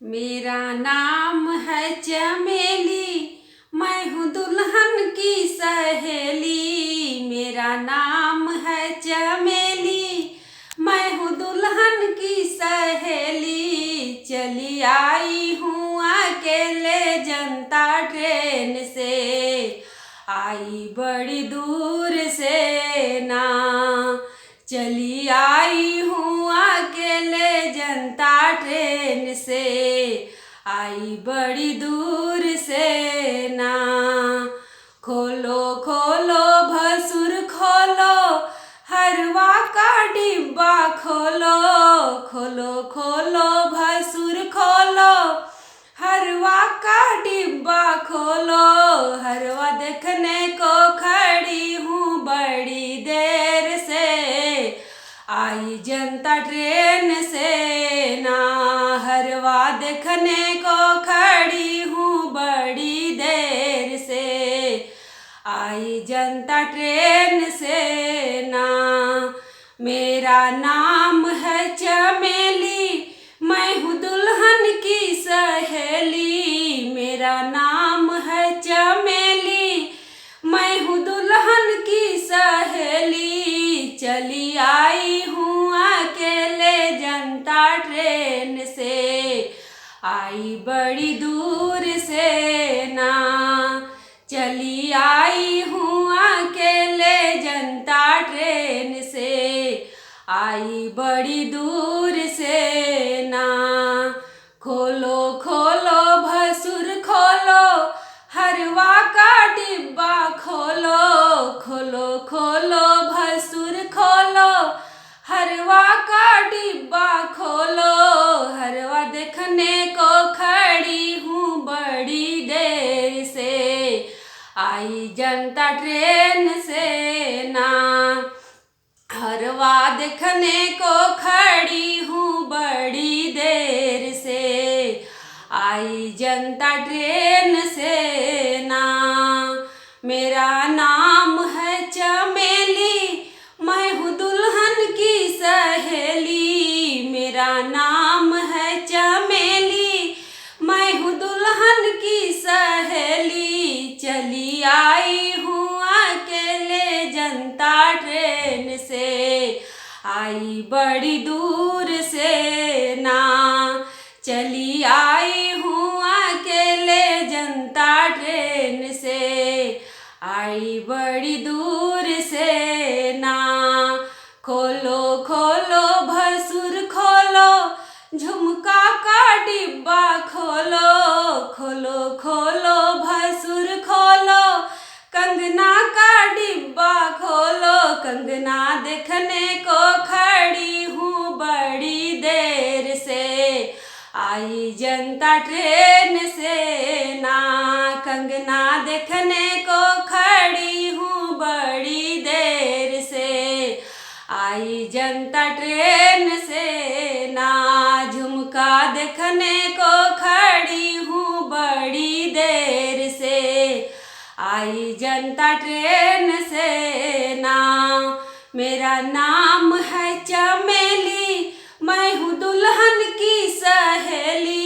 मेरा नाम है चमेली, मैं हूँ दुल्हन की सहेली। मेरा नाम है चमेली, मैं हूँ दुल्हन की सहेली। चली आई हूँ अकेले जनता ट्रेन से, आई बड़ी दूर से ना। चली आई हूँ अकेले जनता ट्रेन से, आई बड़ी दूर से ना। खोलो खोलो भसुर खोलो, हरवा का डिब्बा खोलो। खोलो खोलो भसुर खोलो, हरवा का डिब्बा खोलो। हरवा देखने को खड़ी हूँ बड़ी देर से, आई जनता ट्रेन से ना। हरवा देखने को खड़ी हूँ बड़ी देर से, आई जनता ट्रेन से ना। मेरा नाम है चमेली, मैं हूँ दुल्हन की सहेली। मेरा नाम है चमेली, मैं हूँ दुल्हन की सहेली। चली आई हूँ अकेले जनता ट्रेन से, आई बड़ी दूर से ना। चली आई हूँ अकेले जनता ट्रेन से, आई बड़ी दूर से ना। खोलो खोलो भसुर खोलो, हरवा का डिब्बा खोलो। खोलो खोलो भसुर खोलो, हरवा का डिब्बा खोलो। हरवा देखने को खड़ी हूँ बड़ी देर से, आई जनता ट्रेन से ना। हरवा देखने को खड़ी हूँ बड़ी देर से, आई जनता ट्रेन से ना। मेरा नाम है चमेली, मैं हूँ दुल्हन की सहेली। मेरा नाम है चमेली, मैं हूँ दुल्हन की सहेली। चली आई हूँ अकेले जनता ट्रेन से, आई बड़ी दूर से ना। चली आई हूँ अकेले जनता ट्रेन से, आई बड़ी दूर से ना। खोलो खोलो भसुर खोलो, झुमका का डिब्बा खोलो। खोलो खोलो भसुर खोलो, कंगना का डिब्बा खोलो। कंगना देखने को खड़ी हूँ बड़ी देर से, आई जनता ट्रेन से ना। कंगना देखने को खड़ी हूँ बड़ी देर से, आई जनता ट्रेन से ना। झुमका देखने को खड़ी हूँ बड़ी देर से, आई जनता ट्रेन से ना। मेरा नाम है चमेली, मैं हूँ दुल्हन की सहेली।